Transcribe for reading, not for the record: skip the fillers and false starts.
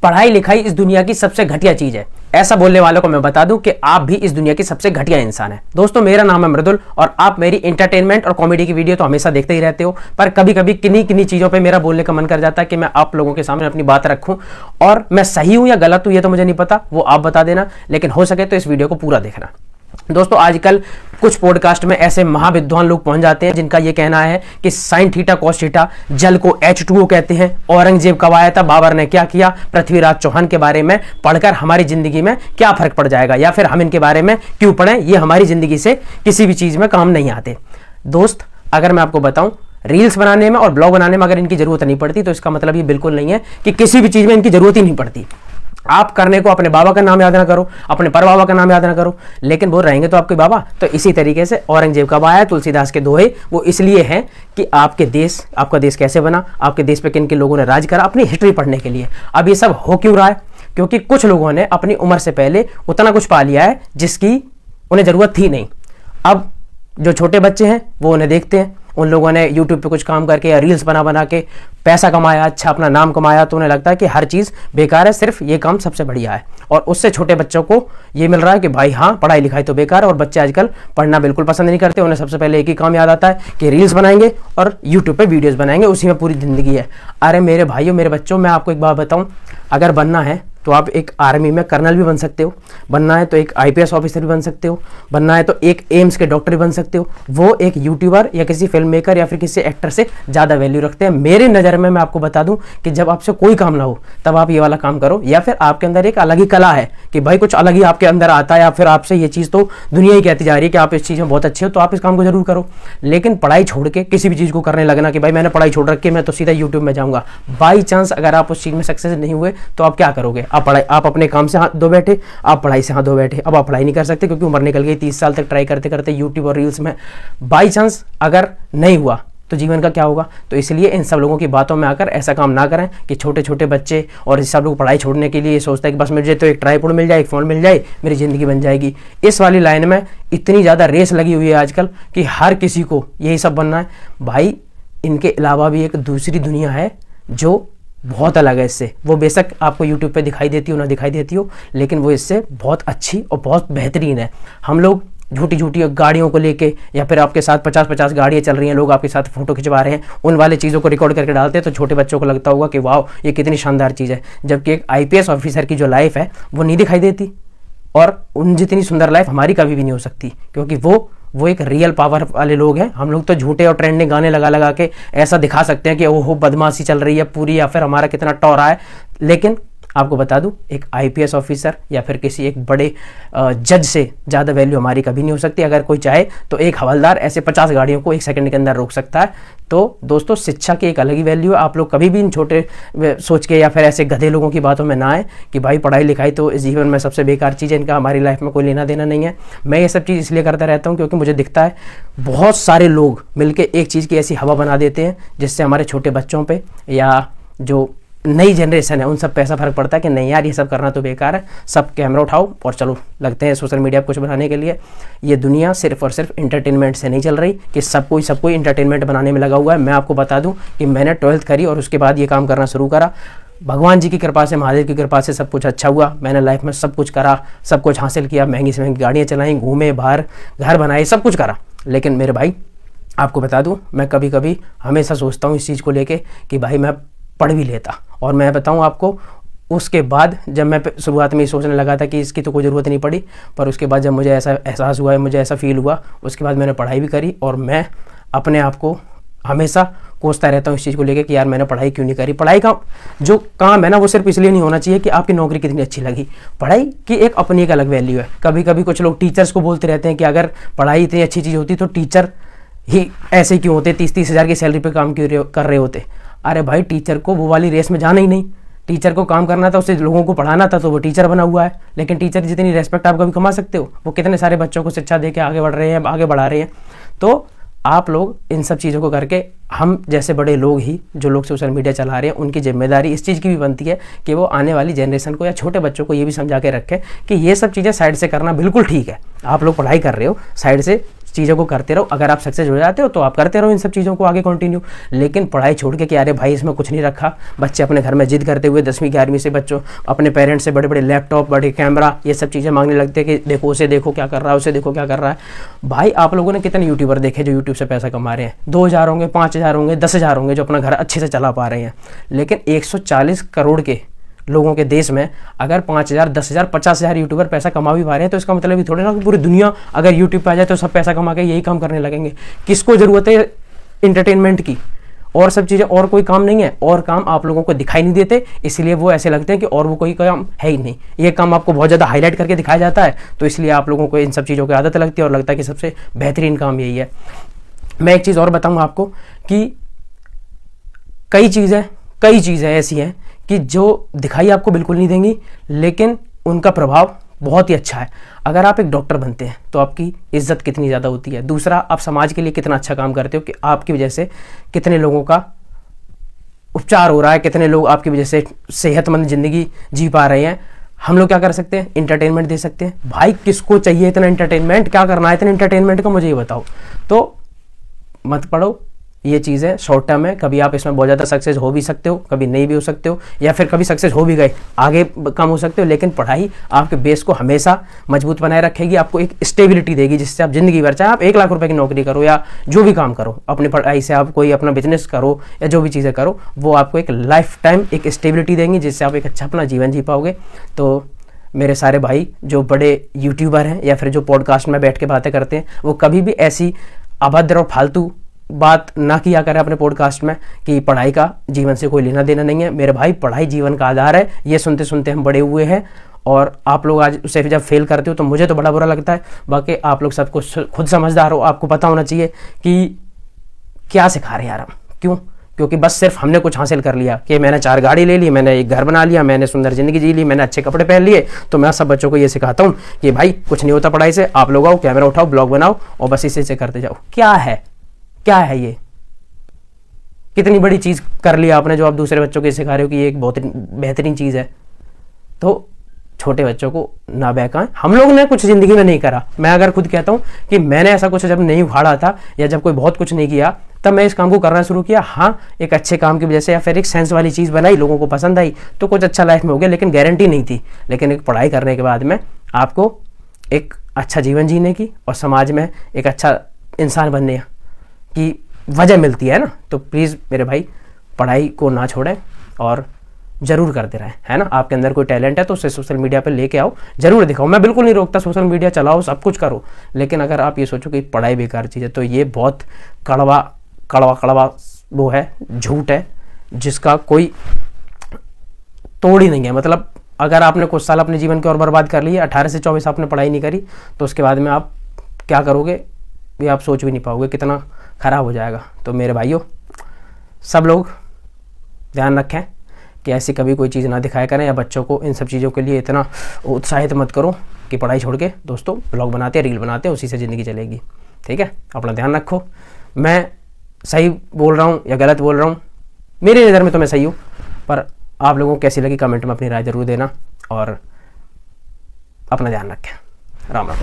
पढ़ाई लिखाई इस दुनिया की सबसे घटिया चीज है। ऐसा बोलने वालों को मैं बता दूं कि आप भी इस दुनिया की सबसे घटिया इंसान हैं। दोस्तों, मेरा नाम है मृदुल और आप मेरी एंटरटेनमेंट और कॉमेडी की वीडियो तो हमेशा देखते ही रहते हो, पर कभी कभी किन्हीं किन्हीं चीजों पे मेरा बोलने का मन कर जाता है कि मैं आप लोगों के सामने अपनी बात रखूं। और मैं सही हूं या गलत हूं ये तो मुझे नहीं पता, वो आप बता देना, लेकिन हो सके तो इस वीडियो को पूरा देखना। दोस्तों, आजकल कुछ पॉडकास्ट में ऐसे महाविद्वान लोग पहुंच जाते हैं जिनका यह कहना है कि साइन थीटा कॉस थीटा, जल को H2O कहते हैं, औरंगजेब कब आया था, बाबर ने क्या किया, पृथ्वीराज चौहान के बारे में पढ़कर हमारी जिंदगी में क्या फर्क पड़ जाएगा, या फिर हम इनके बारे में क्यों पढ़ें, ये हमारी जिंदगी से किसी भी चीज में काम नहीं आते। दोस्त, अगर मैं आपको बताऊं, रील्स बनाने में और ब्लॉग बनाने में अगर इनकी जरूरत नहीं पड़ती तो इसका मतलब ये बिल्कुल नहीं है कि किसी भी चीज में इनकी जरूरत ही नहीं पड़ती। आप करने को अपने बाबा का नाम याद ना करो, अपने परबाबा का नाम याद ना करो, लेकिन वो रहेंगे तो आपके बाबा। तो इसी तरीके से औरंगजेब कब आया, तुलसीदास के दोहे वो इसलिए हैं कि आपका देश कैसे बना, आपके देश पे किन किन लोगों ने राज करा, अपनी हिस्ट्री पढ़ने के लिए। अब ये सब हो क्यों रहा है? क्योंकि कुछ लोगों ने अपनी उम्र से पहले उतना कुछ पा लिया है जिसकी उन्हें जरूरत थी नहीं। अब जो छोटे बच्चे हैं वो उन्हें देखते हैं, उन लोगों ने YouTube पे कुछ काम करके या रील्स बना के पैसा कमाया, अच्छा अपना नाम कमाया, तो उन्हें लगता है कि हर चीज़ बेकार है, सिर्फ ये काम सबसे बढ़िया है। और उससे छोटे बच्चों को ये मिल रहा है कि भाई हाँ, पढ़ाई लिखाई तो बेकार है। और बच्चे आजकल पढ़ना बिल्कुल पसंद नहीं करते, उन्हें सबसे पहले एक ही काम याद आता है कि रील्स बनाएंगे और YouTube पे वीडियोज़ बनाएंगे, उसी में पूरी ज़िंदगी है। अरे मेरे भाइयों, मेरे बच्चों, मैं आपको एक बात बताऊँ, अगर बनना है तो आप एक आर्मी में कर्नल भी बन सकते हो, बनना है तो एक IPS ऑफिसर भी बन सकते हो, बनना है तो एक एम्स के डॉक्टर भी बन सकते हो। वो एक यूट्यूबर या किसी फिल्म मेकर या फिर किसी एक्टर से ज़्यादा वैल्यू रखते हैं मेरे नज़र में। मैं आपको बता दूं कि जब आपसे कोई काम ना हो तब आप ये वाला काम करो, या फिर आपके अंदर एक अलग ही कला है कि भाई कुछ अलग ही आपके अंदर आता है, या फिर आपसे ये चीज़ तो दुनिया ही कहती जा रही है कि आप इस चीज़ में बहुत अच्छे हो, तो आप इस काम को जरूर करो। लेकिन पढ़ाई छोड़ के किसी भी चीज़ को करने लगना कि भाई मैंने पढ़ाई छोड़ रखी है, मैं तो सीधा यूट्यूब में जाऊँगा, बाई चांस अगर आप उस चीज़ में सक्सेस नहीं हुए तो आप क्या करोगे? आप अपने काम से हाथ धो बैठे, आप पढ़ाई से हाथ धो बैठे। अब आप पढ़ाई नहीं कर सकते क्योंकि उम्र निकल गई, 30 साल तक ट्राई करते करते यूट्यूब और रील्स में बाई चांस अगर नहीं हुआ तो जीवन का क्या होगा? तो इसलिए इन सब लोगों की बातों में आकर ऐसा काम ना करें कि छोटे छोटे बच्चे और सब लोग पढ़ाई छोड़ने के लिए ये सोचते हैं कि बस मुझे तो एक ट्राइपॉड मिल जाए, एक फ़ोन मिल जाए, मेरी ज़िंदगी बन जाएगी। इस वाली लाइन में इतनी ज़्यादा रेस लगी हुई है आजकल कि हर किसी को यही सब बनना है। भाई, इनके अलावा भी एक दूसरी दुनिया है जो बहुत अलग है इससे। वो बेशक आपको YouTube पे दिखाई देती हो ना दिखाई देती हो, लेकिन वो इससे बहुत अच्छी और बहुत बेहतरीन है। हम लोग झूठी झूठी गाड़ियों को लेके, या फिर आपके साथ 50-50 गाड़ियाँ चल रही हैं, लोग आपके साथ फोटो खिंचवा रहे हैं, उन वाले चीज़ों को रिकॉर्ड करके डालते हैं, तो छोटे बच्चों को लगता होगा कि वाह ये कितनी शानदार चीज़ है। जबकि एक IPS ऑफिसर की जो लाइफ है वो नहीं दिखाई देती, और उन जितनी सुंदर लाइफ हमारी कभी भी नहीं हो सकती, क्योंकि वो एक रियल पावर वाले लोग हैं। हम लोग तो झूठे और ट्रेंडिंग गाने लगा के ऐसा दिखा सकते हैं कि ओहो बदमाशी चल रही है पूरी, या फिर हमारा कितना टौरा है। लेकिन आपको बता दूं, एक IPS ऑफिसर या फिर किसी एक बड़े जज से ज़्यादा वैल्यू हमारी कभी नहीं हो सकती। अगर कोई चाहे तो एक हवलदार ऐसे 50 गाड़ियों को 1 सेकंड के अंदर रोक सकता है। तो दोस्तों, शिक्षा की एक अलग ही वैल्यू है। आप लोग कभी भी इन छोटे सोच के या फिर ऐसे गधे लोगों की बातों में ना आए कि भाई पढ़ाई लिखाई तो इस जीवन में सबसे बेकार चीज़ है, इनका हमारी लाइफ में कोई लेना देना नहीं है। मैं ये सब चीज़ इसलिए करता रहता हूँ क्योंकि मुझे दिखता है बहुत सारे लोग मिलकर एक चीज़ की ऐसी हवा बना देते हैं जिससे हमारे छोटे बच्चों पर या जो नई जनरेशन है उन सब पे ऐसा फर्क पड़ता है कि नहीं यार ये सब करना तो बेकार है, सब कैमरा उठाओ और चलो लगते हैं सोशल मीडिया पर कुछ बनाने के लिए। ये दुनिया सिर्फ और सिर्फ इंटरटेनमेंट से नहीं चल रही कि सब कोई इंटरटेनमेंट बनाने में लगा हुआ है। मैं आपको बता दूं कि मैंने 12th करी और उसके बाद ये काम करना शुरू करा। भगवान जी की कृपा से, महादेव की कृपा से सब कुछ अच्छा हुआ। मैंने लाइफ में सब कुछ करा, सब कुछ हासिल किया, महंगी से महंगी गाड़ियाँ चलाई, घूमे बाहर, घर बनाए, सब कुछ करा। लेकिन मेरे भाई आपको बता दूँ, मैं कभी कभी हमेशा सोचता हूँ इस चीज़ को लेके कि भाई मैं पढ़ भी लेता। और मैं बताऊं आपको, उसके बाद जब मैं शुरुआत में ये सोचने लगा था कि इसकी तो कोई ज़रूरत नहीं पड़ी, पर उसके बाद जब मुझे ऐसा एहसास हुआ है, मुझे ऐसा फील हुआ, उसके बाद मैंने पढ़ाई भी करी। और मैं अपने आप को हमेशा कोसता रहता हूँ इस चीज़ को लेकर कि यार मैंने पढ़ाई क्यों नहीं करी। पढ़ाई का जो काम है ना वो सिर्फ इसलिए नहीं होना चाहिए कि आपकी नौकरी कितनी अच्छी लगी। पढ़ाई की एक अपनी एक अलग वैल्यू है। कभी कभी कुछ लोग टीचर्स को बोलते रहते हैं कि अगर पढ़ाई इतनी अच्छी चीज़ होती तो टीचर ही ऐसे क्यों होते, 30-30 हज़ार की सैलरी पर काम क्यों कर रहे होते। अरे भाई, टीचर को वो वाली रेस में जाना ही नहीं। टीचर को काम करना था, उसे लोगों को पढ़ाना था, तो वो टीचर बना हुआ है। लेकिन टीचर जितनी रेस्पेक्ट आप कभी कमा सकते हो, वो कितने सारे बच्चों को शिक्षा दे के आगे बढ़ रहे हैं, आगे बढ़ा रहे हैं। तो आप लोग इन सब चीज़ों को करके, हम जैसे बड़े लोग ही जो लोग सोशल मीडिया चला रहे हैं, उनकी जिम्मेदारी इस चीज़ की भी बनती है कि वो आने वाली जनरेशन को या छोटे बच्चों को ये भी समझा के रखें कि ये सब चीज़ें साइड से करना बिल्कुल ठीक है। आप लोग पढ़ाई कर रहे हो, साइड से चीज़ों को करते रहो। अगर आप सक्सेस हो जाते हो तो आप करते रहो इन सब चीज़ों को आगे कंटिन्यू, लेकिन पढ़ाई छोड़ के कि अरे भाई इसमें कुछ नहीं रखा। बच्चे अपने घर में जिद करते हुए 10वीं 11वीं से बच्चों अपने पेरेंट्स से बड़े बड़े लैपटॉप, बड़े कैमरा, ये सब चीज़ें मांगने लगते हैं कि देखो उसे देखो क्या कर रहा है, उसे देखो क्या कर रहा है। भाई आप लोगों ने कितने यूट्यूबर देखे जो यूट्यूब से पैसा कमा रहे हैं? 2000 होंगे, 5000 होंगे, 10,000 होंगे जो अपना घर अच्छे से चला पा रहे हैं। लेकिन 140 करोड़ के लोगों के देश में अगर 5000, 10,000, 50,000 यूट्यूबर पैसा कमा भी पा रहे हैं तो इसका मतलब ये थोड़ी ना कि पूरी दुनिया अगर यूट्यूब पे आ जाए तो सब पैसा कमा के यही काम करने लगेंगे। किसको जरूरत है इंटरटेनमेंट की? और सब चीज़ें, और कोई काम नहीं है, और काम आप लोगों को दिखाई नहीं देते, इसलिए वो ऐसे लगते हैं कि और वो कोई काम है ही नहीं। ये काम आपको बहुत ज़्यादा हाईलाइट करके दिखाया जाता है तो इसलिए आप लोगों को इन सब चीज़ों की आदत लगती है और लगता है कि सबसे बेहतरीन काम यही है। मैं एक चीज़ और बताऊँगा आपको कि कई चीज़ें ऐसी हैं कि जो दिखाई आपको बिल्कुल नहीं देंगी, लेकिन उनका प्रभाव बहुत ही अच्छा है। अगर आप एक डॉक्टर बनते हैं तो आपकी इज्जत कितनी ज़्यादा होती है। दूसरा, आप समाज के लिए कितना अच्छा काम करते हो कि आपकी वजह से कितने लोगों का उपचार हो रहा है, कितने लोग आपकी वजह से सेहतमंद ज़िंदगी जी पा रहे हैं। हम लोग क्या कर सकते हैं? इंटरटेनमेंट दे सकते हैं। भाई किसको चाहिए इतना इंटरटेनमेंट? क्या करना है इतने इंटरटेनमेंट का, मुझे ये बताओ। तो मत पढ़ो, ये चीज़ें शॉर्ट टर्म है। कभी आप इसमें बहुत ज़्यादा सक्सेस हो भी सकते हो, कभी नहीं भी हो सकते हो, या फिर कभी सक्सेस हो भी गए आगे कम हो सकते हो। लेकिन पढ़ाई आपके बेस को हमेशा मजबूत बनाए रखेगी, आपको एक स्टेबिलिटी देगी जिससे आप जिंदगी भर, चाहे आप 1 लाख रुपए की नौकरी करो या जो भी काम करो, अपनी पढ़ाई से आप कोई अपना बिजनेस करो या जो भी चीज़ें करो, वो आपको एक लाइफ टाइम एक स्टेबिलिटी देंगी जिससे आप एक अच्छा अपना जीवन जी पाओगे। तो मेरे सारे भाई जो बड़े यूट्यूबर हैं या फिर जो पॉडकास्ट में बैठ के बातें करते हैं, वो कभी भी ऐसी अभद्र और फालतू बात ना किया करें अपने पॉडकास्ट में कि पढ़ाई का जीवन से कोई लेना देना नहीं है। मेरे भाई, पढ़ाई जीवन का आधार है, ये सुनते सुनते हम बड़े हुए हैं और आप लोग आज उसे जब फेल करते हो तो मुझे तो बड़ा बुरा लगता है। बाकी आप लोग सब कुछ खुद समझदार हो, आपको पता होना चाहिए कि क्या सिखा रहे हैं यार हम। क्यों? क्योंकि बस सिर्फ हमने कुछ हासिल कर लिया कि मैंने 4 गाड़ी ले ली, मैंने एक घर बना लिया, मैंने सुंदर जिंदगी जी ली, मैंने अच्छे कपड़े पहन लिए, तो मैं सब बच्चों को ये सिखाता हूँ कि भाई कुछ नहीं होता पढ़ाई से। आप लोग आओ, कैमरा उठाओ, ब्लॉग बनाओ और बस इसे करते जाओ। क्या है ये? कितनी बड़ी चीज़ कर लिया आपने जो आप दूसरे बच्चों को सिखा रहे हो कि ये एक बहुत बेहतरीन चीज़ है। तो छोटे बच्चों को ना बहकाएं। हम लोग ने कुछ ज़िंदगी में नहीं करा। मैं अगर खुद कहता हूँ कि मैंने ऐसा कुछ जब नहीं उखाड़ा था या जब कोई बहुत कुछ नहीं किया तब मैं इस काम को करना शुरू किया। हाँ, एक अच्छे काम की वजह से या फिर एक सेंस वाली चीज़ बनाई, लोगों को पसंद आई तो कुछ अच्छा लाइफ में हो गया, लेकिन गारंटी नहीं थी। लेकिन एक पढ़ाई करने के बाद में आपको एक अच्छा जीवन जीने की और समाज में एक अच्छा इंसान बनने की वजह मिलती है ना। तो प्लीज़ मेरे भाई, पढ़ाई को ना छोड़ें और जरूर करते रहें, है ना। आपके अंदर कोई टैलेंट है तो उसे सोशल मीडिया पर लेके आओ, जरूर दिखाओ। मैं बिल्कुल नहीं रोकता, सोशल मीडिया चलाओ, सब कुछ करो, लेकिन अगर आप ये सोचो कि पढ़ाई बेकार चीज़ है तो ये बहुत कड़वा वो है, झूठ है जिसका कोई तोड़ ही नहीं है। मतलब अगर आपने कुछ साल अपने जीवन के और बर्बाद कर लिए, 18 से 24 आपने पढ़ाई नहीं करी, तो उसके बाद में आप क्या करोगे ये आप सोच भी नहीं पाओगे, कितना ख़राब हो जाएगा। तो मेरे भाइयों, सब लोग ध्यान रखें कि ऐसी कभी कोई चीज़ ना दिखाया करें, या बच्चों को इन सब चीज़ों के लिए इतना उत्साहित मत करो कि पढ़ाई छोड़ के दोस्तों ब्लॉग बनाते, रील बनाते, उसी से ज़िंदगी चलेगी। ठीक है, अपना ध्यान रखो। मैं सही बोल रहा हूँ या गलत बोल रहा हूँ, मेरी नज़र में तो मैं सही हूँ, पर आप लोगों को कैसी लगी कमेंट में अपनी राय ज़रूर देना और अपना ध्यान रखें। राम राम।